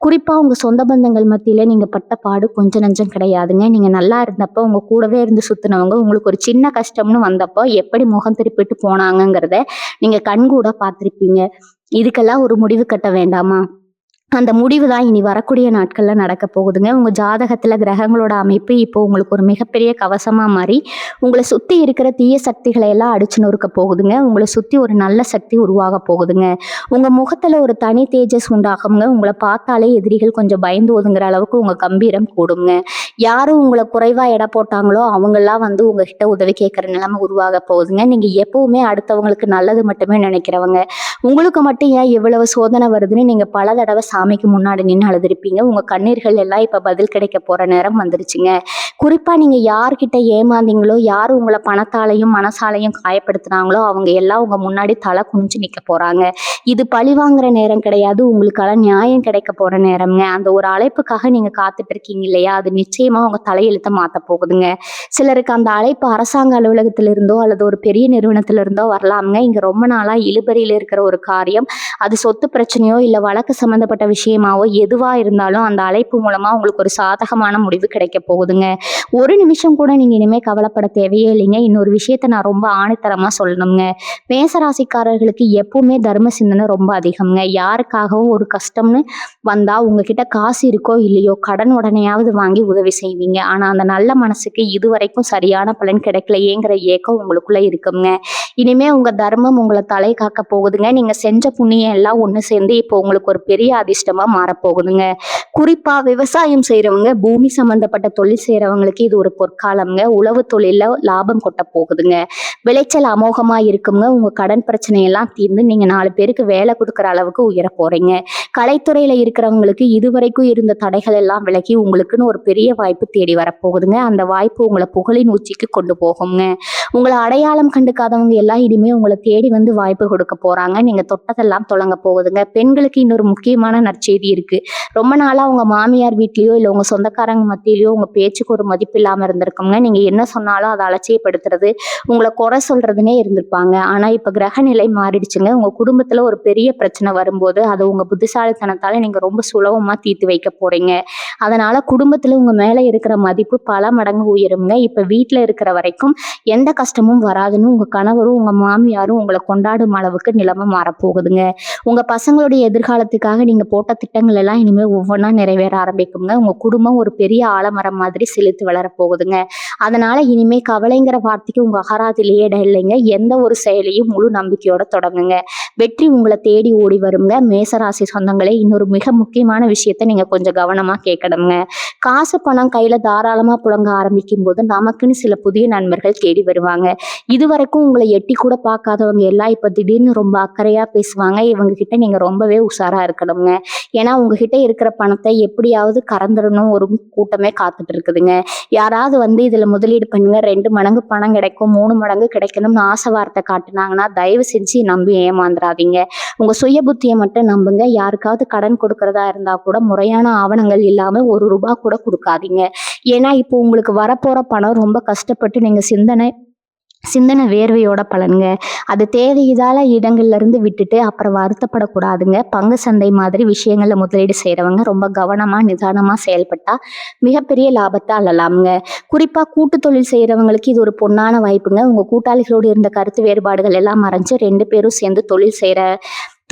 குறிப்பா உங்க சொந்த பந்தங்கள் மத்தியில நீங்க பட்ட பாடு கொஞ்சம் நஞ்சம் கிடையாதுங்க. நீங்க நல்லா இருந்தப்ப உங்க கூடவே இருந்து சுத்தினவங்க உங்களுக்கு ஒரு சின்ன கஷ்டம்னு வந்தப்போ எப்படி முகம் திருப்பிட்டு போனாங்கங்கிறத நீங்க கண்கூட பார்த்திருப்பீங்க. இதுக்கெல்லாம் ஒரு முடிவு கட்ட வேண்டாமா? அந்த முடிவு தான் இனி வரக்கூடிய நாட்கள்ல நடக்க போகுதுங்க. உங்க ஜாதகத்துல கிரகங்களோட அமைப்பு இப்போ உங்களுக்கு ஒரு மிகப்பெரிய கவசமா மாறி உங்களை சுத்தி இருக்கிற தீய சக்திகளை எல்லாம் அடிச்சு நொறுக்க போகுதுங்க. உங்களை சுத்தி ஒரு நல்ல சக்தி உருவாக போகுதுங்க. உங்க முகத்துல ஒரு தனி தேஜஸ் உண்டாகுங்க. உங்களை பார்த்தாலே எதிரிகள் கொஞ்சம் பயந்து ஒதுங்குற அளவுக்கு உங்க கம்பீரம் கூடுங்க. யாரும் உங்களை குறைவா எடை போட்டாங்களோ அவங்கெல்லாம் உங்ககிட்ட உதவி கேட்கற நிலைமை உருவாக போகுதுங்க. நீங்க எப்பவுமே அடுத்தவங்களுக்கு நல்லது மட்டுமே நினைக்கிறவங்க. உங்களுக்கு மட்டும் ஏன் இவ்வளவு சோதனை வருதுன்னு நீங்க பல தடவை சாமிக்கு முன்னாடி நின்று அழுதுருப்பீங்க. உங்க கண்ணீர்கள் எல்லாம் இப்ப பதில் கிடைக்க போற நேரம் வந்துருச்சுங்க. குறிப்பா நீங்க யார்கிட்ட ஏமாந்தீங்களோ, யாரு உங்களை பணத்தாலையும் மனசாலையும் காயப்படுத்தினாங்களோ அவங்க எல்லாம் உங்க முன்னாடி தலை குனிஞ்சு நிக்க போறாங்க. இது பழி வாங்குற நேரம் கிடையாது, உங்களுக்கான நியாயம் கிடைக்க போற நேரம்ங்க. அந்த ஒரு அழைப்புக்காக நீங்க காத்துட்டு இருக்கீங்க இல்லையா, அது நிச்சயமா உங்க தலையெழுத்த மாத்த போகுதுங்க. சிலருக்கு அந்த அழைப்பு அரசாங்க அலுவலகத்தில இருந்தோ அல்லது ஒரு பெரிய நிறுவனத்தில இருந்தோ வரலாம்ங்க. இங்க ரொம்ப நாளா இழுபறியில இருக்கிற ஒரு காரியம், அது சொத்து பிரச்சனையோ இல்ல வழக்கு சம்பந்தப்பட்ட விஷயமாவோ எதுவா இருந்தாலும் அந்த அழைப்பு மூலமா உங்களுக்கு ஒரு சாதகமான முடிவு கிடைக்க போகுதுங்க. ஒரு நிமிஷம் கூட நீங்க இனிமே கவலைப்பட தேவையே இல்லைங்க. இன்னொரு விஷயத்த நான் ரொம்ப ஆணித்தரமா சொல்லணுங்க. மேசராசிக்காரர்களுக்கு எப்பவுமே தர்ம சிந்தனை ரொம்ப அதிகம்ங்க. யாருக்காகவும் ஒரு கஷ்டம்னு வந்தா உங்ககிட்ட காசு இருக்கோ இல்லையோ கடன் உடனேயாவது வாங்கி உதவி செய்வீங்க. ஆனா அந்த நல்ல மனசுக்கு இதுவரைக்கும் சரியான பலன் கிடைக்கலையேங்கிற ஏக்கம் உங்களுக்குள்ள இருக்குங்க. இனிமே உங்க தர்மம் உங்களை தலை காக்க போகுதுங்க. நீங்க செஞ்ச புண்ணியம் எல்லாம் ஒண்ணு சேர்ந்து இப்போ உங்களுக்கு ஒரு பெரிய அதிர்ஷ்டமா மாறப்போகுதுங்க. குறிப்பா விவசாயம் செய்யறவங்க, பூமி சம்பந்தப்பட்ட தொழில் செய்யறவங்களுக்கு இது ஒரு பொற்காலம்ங்க. உழவு தொழில லாபம் கொட்ட போகுதுங்க. விளைச்சல் அமோகமா இருக்குங்க. உங்க கடன் பிரச்சனையெல்லாம் தீர்ந்து நீங்க 4 பேருக்கு வேலை கொடுக்குற அளவுக்கு உயர போறீங்க. கலைத்துறையில இருக்கிறவங்களுக்கு இதுவரைக்கும் இருந்த தடைகள் எல்லாம் விலகி உங்களுக்குன்னு ஒரு பெரிய வாய்ப்பு தேடி வரப்போகுதுங்க. அந்த வாய்ப்பு உங்களை புகழின் உச்சிக்கு கொண்டு போகுங்க. உங்களை அடையாளம் கண்டுக்காதவங்க எல்லாம் இனிமே உங்களை தேடி வாய்ப்பு கொடுக்க போறாங்க. நீங்க தொட்டதெல்லாம் தொடங்க போகுதுங்க. பெண்களுக்கு இன்னொரு முக்கியமான நற்செய்தி இருக்கு. ரொம்ப நாளா உங்க மாமியார் வீட்லயோ இல்ல உங்க சொந்தக்காரங்க மத்தியிலயோ உங்க பேச்சுக்கு ஒரு மதிப்பு இல்லாம இருந்திருக்குங்க. நீங்க என்ன சொன்னாலும் அதை அலட்சியப்படுத்துறது, உங்களை குறை சொல்றதுன்னே இருந்திருப்பாங்க. ஆனா இப்ப கிரக நிலை மாறிடுச்சுங்க. உங்க குடும்பத்துல ஒரு பெரிய பிரச்சனை வரும்போது அது உங்க புத்திசாலி புத்திசாலித்தனத்தால நீங்க ரொம்ப சுலபமா தீர்த்து வைக்க போறீங்க. அதனால குடும்பத்துல உங்க மேல இருக்கிற மதிப்பு பல மடங்கு உயருங்க. இப்ப வீட்ல இருக்கிற வரைக்கும் எந்த கஷ்டமும் வராதுன்னு உங்க கணவரும் உங்க மாமியாரும் உங்களை கொண்டாடும் அளவுக்கு நிலைமை மாறப்போகுதுங்க. உங்க பசங்களுடைய எதிர்காலத்துக்காக நீங்க போட்ட திட்டங்கள் எல்லாம் இனிமே ஒவ்வொன்றா நிறைவேற ஆரம்பிக்குங்க. உங்க குடும்பம் ஒரு பெரிய ஆலமரம் மாதிரி செழித்து வளரப் போகுதுங்க. அதனால இனிமே கவலைங்கிற வார்த்தைக்கு உங்க அகராதிலேயே இடம் இல்லைங்க. எந்த ஒரு செயலையும் முழு நம்பிக்கையோட தொடங்குங்க. வெற்றி உங்களை தேடி ஓடி வருங்க. மேசராசி சொந்தங்களே, இன்னொரு மிக முக்கியமான விஷயத்த நீங்க கொஞ்சம் கவனமா கேட்கணுங்க. காசு பணம் கையில தாராளமா புழங்க ஆரம்பிக்கும் போது நமக்குன்னு சில புதிய நண்பர்கள் தேடி வருவாங்க. இதுவரைக்கும் உங்களை எட்டி கூட பார்க்காதவங்க எல்லாம் இப்ப திடீர்னு ரொம்ப அக்கறையா பேசுவாங்க. இவங்க கிட்ட நீங்க ரொம்பவே உஷாரா இருக்கணுங்க. ஏன்னா உங்ககிட்ட இருக்கிற பணத்தை எப்படியாவது கறந்துடணும் ஒரு கூட்டமே காத்துட்டு இருக்குதுங்க. யாராவது இதுல முதலீடு பண்ணுங்க, 2 மடங்கு பணம் கிடைக்கும், 3 மடங்கு கிடைக்கணும்னு ஆசை வார்த்தை காட்டுனாங்கன்னா தயவு செஞ்சு நம்பி ஏமாந்துடாதீங்க. உங்க சுய புத்தியை மட்டும் நம்புங்க. யாருக்காவது கடன் கொடுக்கறதா இருந்தா கூட முறையான ஆவணங்கள் இல்லாம ₹1 கூட கொடுக்காதீங்க. ஏன்னா இப்போ உங்களுக்கு வரப்போற பணம் ரொம்ப கஷ்டப்பட்டு நீங்க சிந்தனை வேர்வையோட பலனுங்க. அது தேவையில்லாத இடங்கள்ல இருந்து விட்டுட்டு அப்புறம் வருத்தப்படக்கூடாதுங்க. பங்கு சந்தை மாதிரி விஷயங்கள்ல முதலீடு செய்யறவங்க ரொம்ப கவனமா நிதானமா செயல்பட்டா மிகப்பெரிய லாபத்தை அள்ளலாமுங்க. குறிப்பா கூட்டு தொழில் செய்யறவங்களுக்கு இது ஒரு பொன்னான வாய்ப்புங்க. உங்க கூட்டாளிகளோடு இருந்த கருத்து வேறுபாடுகள் எல்லாம் மறைஞ்சு 2 பேரும் சேர்ந்து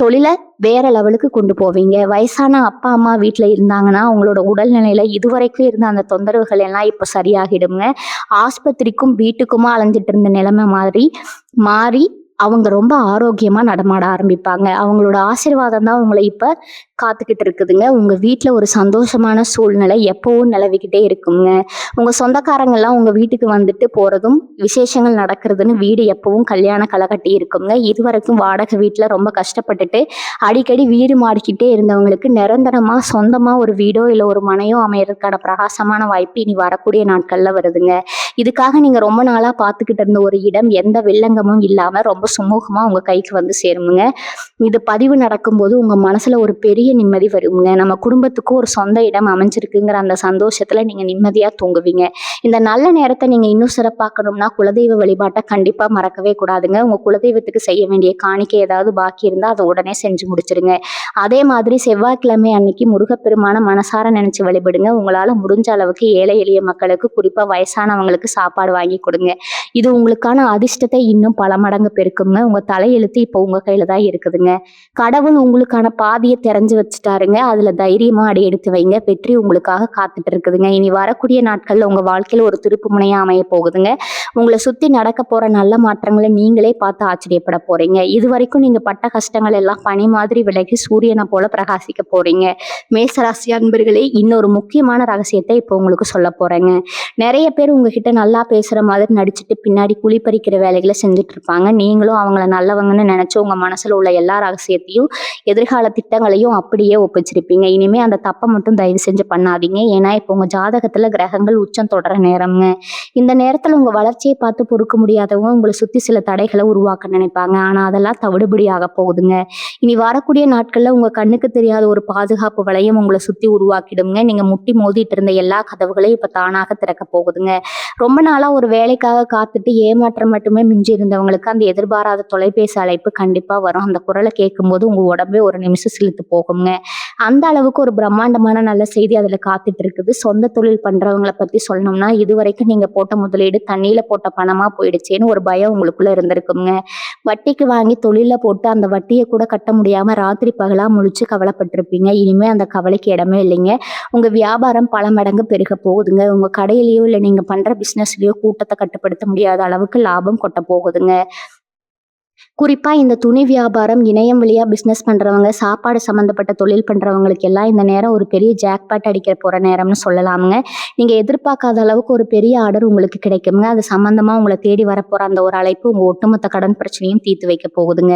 தொழிலை வேற லெவலுக்கு கொண்டு போவீங்க. வயசான அப்பா அம்மா வீட்டில் இருந்தாங்கன்னா அவங்களோட உடல்நிலையில இதுவரைக்கும் இருந்த அந்த தொந்தரவுகள் எல்லாம் இப்போ சரியாகிடுங்க. ஆஸ்பத்திரிக்கும் வீட்டுக்குமா அலைஞ்சிட்டு இருந்த நிலைமை மாறி அவங்க ரொம்ப ஆரோக்கியமா நடமாட ஆரம்பிப்பாங்க. அவங்களோட ஆசீர்வாதம் தான் உங்களை இப்ப காத்துக்கிட்டு இருக்குதுங்க. உங்க வீட்டுல ஒரு சந்தோஷமான சூழ்நிலை எப்பவும் நிலவிக்கிட்டே இருக்குங்க. உங்க சொந்தக்காரங்க எல்லாம் உங்க வீட்டுக்கு வந்துட்டு போறதும் விசேஷங்கள் நடக்கிறதுன்னு வீடு எப்பவும் கல்யாண களை கட்டி இருக்குங்க. இதுவரைக்கும் வாடகை வீட்டுல ரொம்ப கஷ்டப்பட்டுட்டு அடிக்கடி வீடு மாறிக்கிட்டே இருந்தவங்களுக்கு நிரந்தரமா சொந்தமா ஒரு வீடோ இல்ல ஒரு மனையோ அமையறதுக்கான பிரகாசமான வாய்ப்பு இனி வரக்கூடிய நாட்கள்ல வருதுங்க. இதுக்காக நீங்க ரொம்ப நாளா பார்த்துக்கிட்டு இருந்த ஒரு இடம் எந்த வில்லங்கமும் இல்லாம ரொம்ப சுமூகமா உங்க கைக்கு சேருமுங்க. இது பதிவு நடக்கும்போது உங்க மனசுல ஒரு பெரிய நிம்மதி வருங்க. நம்ம குடும்பத்துக்கும் ஒரு சொந்த இடம் அமைஞ்சிருக்குங்கிற அந்த சந்தோஷத்துல நீங்க நிம்மதியா தூங்குவீங்க. இந்த நல்ல நேரத்தை நீங்க இன்னும் சிறப்பாக்கணும்னா குலதெய்வ வழிபாட்டை கண்டிப்பா மறக்கவே கூடாதுங்க. உங்க குலதெய்வத்துக்கு செய்ய வேண்டிய காணிக்கை ஏதாவது பாக்கி இருந்தா அதை உடனே செஞ்சு முடிச்சிருங்க. அதே மாதிரி செவ்வாய்க்கிழமை அன்னைக்கு முருகப்பெருமான மனசார நினைச்சு வழிபடுங்க. உங்களால முடிஞ்ச அளவுக்கு ஏழை எளிய மக்களுக்கு குறிப்பா வயசானவங்களுக்கு சாப்பாடு வாங்கி கொடுங்க. இது உங்களுக்கான அதிர்ஷ்டத்தை இன்னும் பல மடங்கு பெருக்குங்க. உங்க தலையெழுத்து இப்போ உங்க கையில தான் இருக்குதுங்க. கடவுள் உங்களுக்கான பாதியை தெரிஞ்சு வச்சுட்டாருங்க. அதுல தைரியமா அடி எடுத்து வைங்க. வெற்றி உங்களுக்காக காத்துட்டு இருக்குதுங்க. இனி வரக்கூடிய நாட்கள்ல உங்க வாழ்க்கையில ஒரு திருப்பு முனையா அமைய போகுதுங்க. உங்களை சுத்தி நடக்க போற நல்ல மாற்றங்களை நீங்களே பார்த்து ஆச்சரியப்பட போறீங்க. இது வரைக்கும் நீங்க பட்ட கஷ்டங்கள் எல்லாம் பனி மாதிரி விலகி சூரியனை போல பிரகாசிக்க போறீங்க. மேசராசி அன்பர்களே, இன்னொரு முக்கியமான ரகசியத்தை இப்போ உங்களுக்கு சொல்ல போறேங்க. நிறைய பேர் உங்ககிட்ட நல்லா பேசுற மாதிரி நடிச்சுட்டு பின்னாடி குழி பறிக்கிற வேலைகளை செஞ்சுட்டு இருப்பாங்க. நீங்களும் அவங்கள நல்லவங்கன்னு நினைச்சு உங்க மனசுல உள்ள எல்லா ரகசியத்தையும் எதிர்கால திட்டங்களையும் அப்படியே ஒப்பிச்சிருப்பீங்க. இனிமே அந்த தப்பை மட்டும் தயவு செஞ்சு பண்ணாதீங்க. ஏன்னா இப்போ உங்க ஜாதகத்துல கிரகங்கள் உச்சம் தொடர நேரம்ங்க. இந்த நேரத்துல உங்க வளர்ச்சியை பார்த்து பொறுக்க முடியாதவங்க உங்களை சுத்தி சில தடைகளை உருவாக்க நினைப்பாங்க. ஆனா அதெல்லாம் தவிடுபடியாக போகுதுங்க. இனி வரக்கூடிய நாட்கள்ல உங்க கண்ணுக்கு தெரியாத ஒரு பாதுகாப்பு வளையம் உங்களை சுத்தி உருவாக்கிடுங்க. நீங்க முட்டி மோதிட்டு இருந்த எல்லா கதவுகளையும் இப்ப தானாக திறக்க போகுதுங்க. ரொம்ப நாளா ஒரு வேலைக்காக காத்துட்டு ஏமாற்றம் மட்டுமே மிஞ்சி இருந்தவங்களுக்கு அந்த எதிர்பாராத தொலைபேசி அழைப்பு கண்டிப்பா வரும். அந்த குரலை கேட்கும்போது உங்க உடம்பே ஒரு நிமிஷம் சிலித்து போகுங்க. அந்த அளவுக்கு ஒரு பிரம்மாண்டமான நல்ல செய்தி அதுல காத்துட்டு இருக்குது. சொந்த தொழில் பண்றவங்களை பத்தி சொல்லணும்னா இதுவரைக்கும் நீங்க போட்ட முதலீடு தண்ணியில போட்ட பணமா போயிடுச்சேன்னு ஒரு பயம் உங்களுக்குள்ள இருந்திருக்குங்க. வட்டிக்கு வாங்கி தொழில போட்டு அந்த வட்டியை கூட கட்ட முடியாம ராத்திரி பகலா முழிச்சு கவலைப்பட்டிருப்பீங்க. இனிமே அந்த கவலைக்கு இடமே இல்லைங்க. உங்க வியாபாரம் பல மடங்கு பெருக போகுதுங்க. உங்க கடையிலயோ இல்ல நீங்க பண்ற பிசினஸ்லயோ கூட்டத்தை கட்டுப்படுத்த முடியாத அளவுக்கு லாபம் கொட்ட போகுதுங்க. குறிப்பா இந்த துணி வியாபாரம், இணையம் வழியா பிசினஸ் பண்றவங்க, சாப்பாடு சம்பந்தப்பட்ட தொழில் பண்றவங்களுக்கு எல்லாம் இந்த நேரம் ஒரு பெரிய ஜாக்பாட் அடிக்க போற நேரம்னு சொல்லலாமுங்க. நீங்க எதிர்பார்க்காத அளவுக்கு ஒரு பெரிய ஆர்டர் உங்களுக்கு கிடைக்குங்க. அது சம்பந்தமா உங்களை தேடி வரப்போற அந்த ஒரு அழைப்பு உங்க ஒட்டுமொத்த கடன் பிரச்சனையும் தீர்த்து வைக்க போகுதுங்க.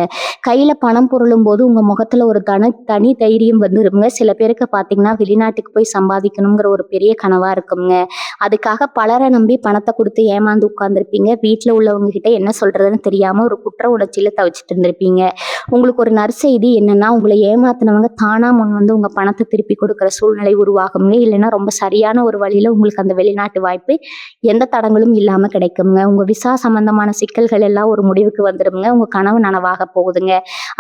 கையில பணம் பொருளும் போது உங்க முகத்துல ஒரு தனி தைரியம் வந்துருங்க. சில பேருக்கு பாத்தீங்கன்னா வெளிநாட்டுக்கு போய் சம்பாதிக்கணுங்கிற ஒரு பெரிய கனவா இருக்குங்க. அதுக்காக பலரை நம்பி பணத்தை கொடுத்து ஏமாந்து உட்கார்ந்துருப்பீங்க. வீட்டுல உள்ளவங்க கிட்ட என்ன சொல்றதுன்னு தெரியாம ஒரு குற்ற சுழற்சியில தவிச்சிட்டு இருந்திருப்பீங்க. உங்களுக்கு ஒரு நற்செய்தி என்னன்னா, உங்கள ஏமாத்துனவங்க தானா முன் வந்து உங்க பணத்த திருப்பி கொடுக்குற சூழ்நிலை உருவாகும்ங்க. இல்லைன்னா ரொம்ப சரியான ஒரு வழியில உங்களுக்கு அந்த வெளிநாட்டு வாய்ப்பு எந்த தடங்களும் இல்லாம கிடைக்கும்ங்க. உங்க விசா சம்பந்தமான சிக்கல்கள் எல்லாம் ஒரு முடிவுக்கு வந்துரும்ங்க. உங்க கனவு நனவாக போகுதுங்க.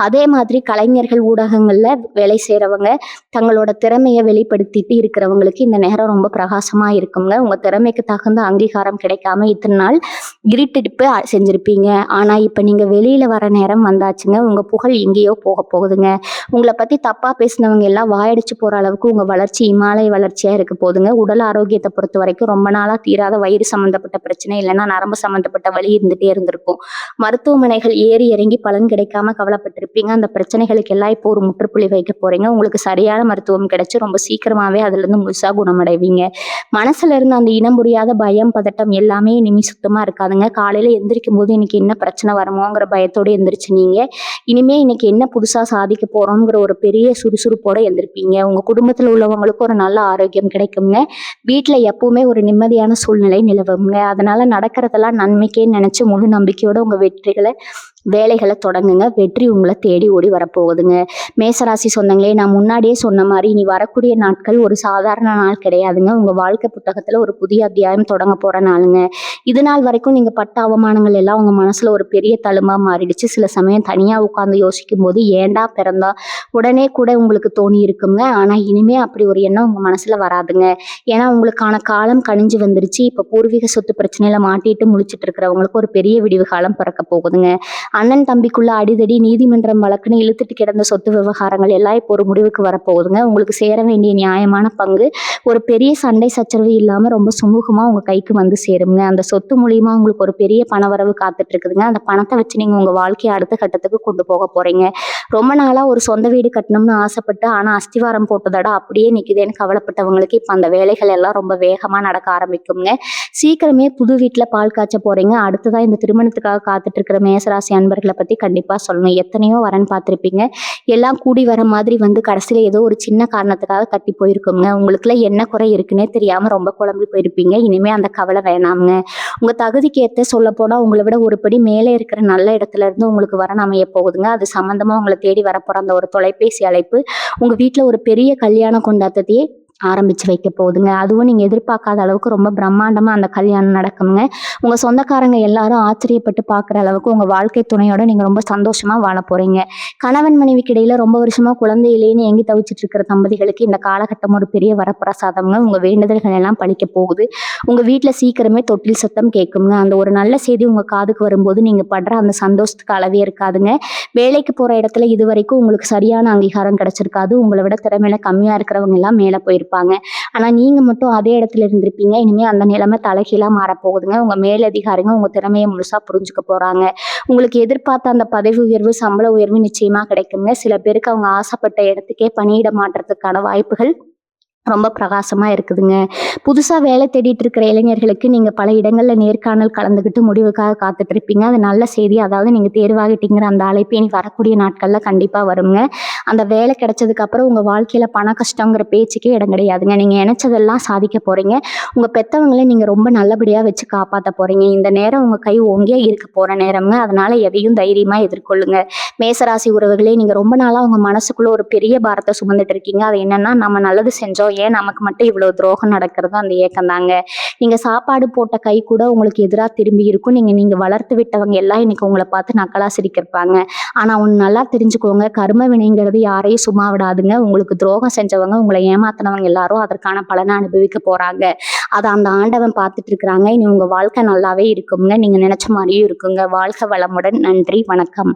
அதே மாதிரி கலைஞர்கள், ஊடகங்கள்ல வேலை செய்றவங்க, தங்களோட திறமைய வெளிப்படுத்திட்டு இருக்கிறவங்களுக்கு இந்த நேரம் ரொம்ப பிரகாசமா இருக்கும்ங்க. உங்க திறமைக்கு தகுந்த அங்கீகாரம் கிடைக்காம இத்தன நாள் இருட்டடிப்பு செஞ்சிருப்பீங்க. ஆனா இப்ப நீங்க வெளியில வர நேரம் வந்தாச்சுங்க. உங்க புகழ் எங்கேயோ போகுதுங்க. உங்கள பத்தி தப்பா பேசினவங்க எல்லாம் வாயடிச்சு போற அளவுக்கு உங்க வளர்ச்சி இமாலய வளர்ச்சியா இருக்க போதுங்க. உடல் ஆரோக்கியத்த பொறுத்தவரைக்கும் ரொம்ப நாளா தீராத வயிறு சம்மந்தப்பட்ட பிரச்சனை, இல்லைன்னா நரம்பு சம்மந்தப்பட்ட வலி இருந்துட்டே இருந்திருக்கும். மருத்துவமனைகள் ஏறி இறங்கி பலன் கிடைக்காம கவலைப்பட்டிருப்பீங்க. அந்த பிரச்சனைகளுக்கு எல்லாம் இப்போ ஒரு முற்றுப்புள்ளி வைக்க போறீங்க. உங்களுக்கு சரியான மருத்துவம் கிடைச்சு ரொம்ப சீக்கிரமாவே அதுல இருந்து முழுசா குணமடைவீங்க. மனசுல இருந்து அந்த இனம் புரியாத பயம், பதட்டம் எல்லாமே இனிமே சுத்தமா இருக்காதுங்க. காலையில எந்திரிக்கும் போது இன்னைக்கு என்ன பிரச்சனை வருமோங்கிற பயத்தோட எந்திரிச்சு நீங்க இனிமே இன்னைக்கு என்ன புதுசா சாதிக்க போறோம்ங்கிற ஒரு பெரிய சுறுசுறுப்போட எந்திரிப்பீங்க. உங்க குடும்பத்துல உள்ளவங்களுக்கு ஒரு நல்ல ஆரோக்கியம் கிடைக்குங்க. வீட்டுல எப்பவுமே ஒரு நிம்மதியான சூழ்நிலை நிலவுங்க. அதனால நடக்கிறதெல்லாம் நன்மைக்கேன்னு நினைச்சு முழு நம்பிக்கையோட உங்க வேலைகளை தொடங்குங்க. வெற்றி உங்களை தேடி ஓடி வரப்போகுதுங்க. மேசராசி சொந்தங்களே, நான் முன்னாடியே சொன்ன மாதிரி இனி வரக்கூடிய நாட்கள் ஒரு சாதாரண நாள் கிடையாதுங்க. உங்க வாழ்க்கை புத்தகத்துல ஒரு புதிய அத்தியாயம் தொடங்க போற நாளுங்க. இது நாள் வரைக்கும் நீங்க பட்ட அவமானங்கள் எல்லாம் உங்க மனசுல ஒரு பெரிய தழும்பா மாறிடுச்சு. சில சமயம் தனியா உட்கார்ந்து யோசிக்கும் போது ஏண்டா பிறந்தா உடனே கூட உங்களுக்கு தோணி இருக்குங்க. ஆனா இனிமே அப்படி ஒரு எண்ணம் உங்க மனசுல வராதுங்க. ஏன்னா உங்களுக்கான காலம் கனிஞ்சு வந்துருச்சு. இப்ப பூர்வீக சொத்து பிரச்சனையில மாட்டிட்டு முழிச்சிட்டு இருக்கிறவங்களுக்கு ஒரு பெரிய விடிவு காலம் பிறக்க போகுதுங்க. அண்ணன் தம்பிக்குள்ள அடிதடி, நீதிமன்றம் வழக்குன்னு இழுத்துட்டு கிடந்த சொத்து விவகாரங்கள் எல்லாம் இப்போ ஒரு முடிவுக்கு வரப்போகுதுங்க. உங்களுக்கு சேர வேண்டிய நியாயமான பங்கு ஒரு பெரிய சண்டை சச்சரவு இல்லாம ரொம்ப சுமூகமா உங்க கைக்கு வந்து சேருங்க. அந்த சொத்து மூலியமா உங்களுக்கு ஒரு பெரிய பணவரவு காத்துட்டு இருக்குதுங்க. அந்த பணத்தை வச்சு நீங்க உங்க வாழ்க்கையை அடுத்த கட்டத்துக்கு கொண்டு போக போறீங்க. ரொம்ப நாளா ஒரு சொந்த வீடு கட்டணும்னு ஆசைப்பட்டு ஆனா அஸ்திவாரம் போட்டதோட அப்படியே நிக்குதேன்னு கவலைப்பட்டவங்களுக்கு இப்ப அந்த வேலைகள் எல்லாம் ரொம்ப வேகமா நடக்க ஆரம்பிக்குங்க. சீக்கிரமே புது வீட்டுல பால் காய்ச்ச போறீங்க. அடுத்ததான் இந்த திருமணத்துக்காக காத்துட்டு இருக்கிற மேசராசி அன்பர்களை பத்தி கண்டிப்பா சொல்லணும். எத்தனையோ வரன் பார்த்திருப்பீங்க. எல்லாம் கூடி வர மாதிரி வந்து கடைசியில ஏதோ ஒரு சின்ன காரணத்துக்காக கட்டி போயிருக்குங்க. உங்களுக்குள்ள என்ன குறை இருக்குன்னே தெரியாம ரொம்ப குழம்பி போயிருப்பீங்க. இனிமே அந்த கவலை வேணாமுங்க. உங்க தகுதிக்கு ஏற்ற சொல்ல போனா உங்களை விட ஒரு படி மேலே இருக்கிற நல்ல இடத்துல இருந்து உங்களுக்கு வரன் அமைய போகுதுங்க. அது சம்பந்தமா உங்களை தேடி வரப்போற அந்த ஒரு தொலைபேசி அழைப்பு உங்க வீட்டுல ஒரு பெரிய கல்யாண கொண்டாட்டத்தையே ஆரம்பிச்சு வைக்க போகுதுங்க. அதுவும் நீங்க எதிர்பார்க்காத அளவுக்கு ரொம்ப பிரம்மாண்டமா அந்த கல்யாணம் நடக்குங்க. உங்க சொந்தக்காரங்க எல்லாரும் ஆச்சரியப்பட்டு பார்க்குற அளவுக்கு உங்க வாழ்க்கை துணையோட நீங்க ரொம்ப சந்தோஷமா வாழ போறீங்க. கணவன் மனைவிக்கு இடையில ரொம்ப வருஷமா குழந்தை இல்லைன்னு எங்கி தவிச்சிட்டு இருக்கிற தம்பதிகளுக்கு இந்த காலகட்டம் ஒரு பெரிய வரப்பிரசாதம்ங்க. உங்க வேண்டுதல்கள் எல்லாம் பழிக்க போகுது. உங்க வீட்டுல சீக்கிரமே தொட்டில் சத்தம் கேட்குங்க. அந்த ஒரு நல்ல செய்தி உங்க காதுக்கு வரும்போது நீங்க படுற அந்த சந்தோஷத்துக்கு அளவே இருக்காதுங்க. வேலைக்கு போற இடத்துல இது வரைக்கும் உங்களுக்கு சரியான அங்கீகாரம் கிடைச்சிருக்காது. உங்களை விட திறமையில கம்மியா இருக்கிறவங்க எல்லாம் மேல போயிருப்பாங்க. ஆனா நீங்க மட்டும் அதே இடத்துல இருந்திருப்பீங்க. இனிமே அந்த நிலைமை தலைகீழா மாறப்போகுதுங்க. உங்க மேலதிகாரிங்க உங்க திறமையை முழுசா புரிஞ்சுக்க போறாங்க. உங்களுக்கு எதிர்பார்த்த அந்த பதவி உயர்வு, சம்பள உயர்வு நிச்சயமா கிடைக்குங்க. சில பேருக்கு அவங்க ஆசைப்பட்ட இடத்துக்கே பணியிட மாற்றத்துக்கான வாய்ப்புகள் ரொம்ப பிரகாசமா இருக்குதுங்க. புதுசா வேலை தேடிட்டு இருக்கிற இளைஞர்களுக்கு நீங்க பல இடங்கள்ல நேர்காணல் கலந்துக்கிட்டு முடிவுக்காக காத்துட்டு இருப்பீங்க. அது நல்ல செய்தி. அதாவது நீங்க தேர்வாகிட்டீங்கிற அந்த அழைப்பு இனி வரக்கூடிய நாட்கள்ல கண்டிப்பா வருங்க. அந்த வேலை கிடைச்சதுக்கு அப்புறம் உங்க வாழ்க்கையில பண கஷ்டங்கிற பேச்சுக்கே இடம் கிடையாதுங்க. நீங்க நினைச்சதெல்லாம் சாதிக்க போறீங்க. உங்க பெத்தவங்களை நீங்க ரொம்ப நல்லபடியா வச்சு காப்பாத்த போறீங்க. இந்த நேரம் உங்க கை ஓங்கியா இருக்க போற நேரம்ங்க. அதனால எதையும் தைரியமா எதிர்கொள்ளுங்க. மேசராசி உறவுகளே, நீங்க ரொம்ப நாளா உங்க மனசுக்குள்ள ஒரு பெரிய பாரத்தை சுமந்துட்டு இருக்கீங்க. அது என்னன்னா, நம்ம நல்லது செஞ்சோம், ஏன் நமக்கு மட்டும் இவ்வளவு துரோகம் நடக்கிறது, அந்த ஏக்கம் தாங்க. நீங்க சாப்பாடு போட்ட கை கூட உங்களுக்கு எதிராக திரும்பி இருக்கும். நீங்க வளர்த்து விட்டவங்க எல்லாம் இன்னைக்கு உங்களை பார்த்து நக்கலா சிரிக்கிருப்பாங்க. ஆனா ஒண்ணு நல்லா தெரிஞ்சுக்கோங்க, கர்ம வினைங்கிறது யாரையும் சும்மா விடாதுங்க. உங்களுக்கு துரோகம் செஞ்சவங்க, உங்களை ஏமாத்தினவங்க எல்லாரும் அதற்கான பலனை அனுபவிக்க போறாங்க. அதை அந்த ஆண்டவன் பார்த்துட்டு இருக்கிறாங்க. இனி உங்க வாழ்க்கை நல்லாவே இருக்குங்க. நீங்க நினைச்ச மாதிரியும் இருக்குங்க. வாழ்க வளமுடன். நன்றி, வணக்கம்.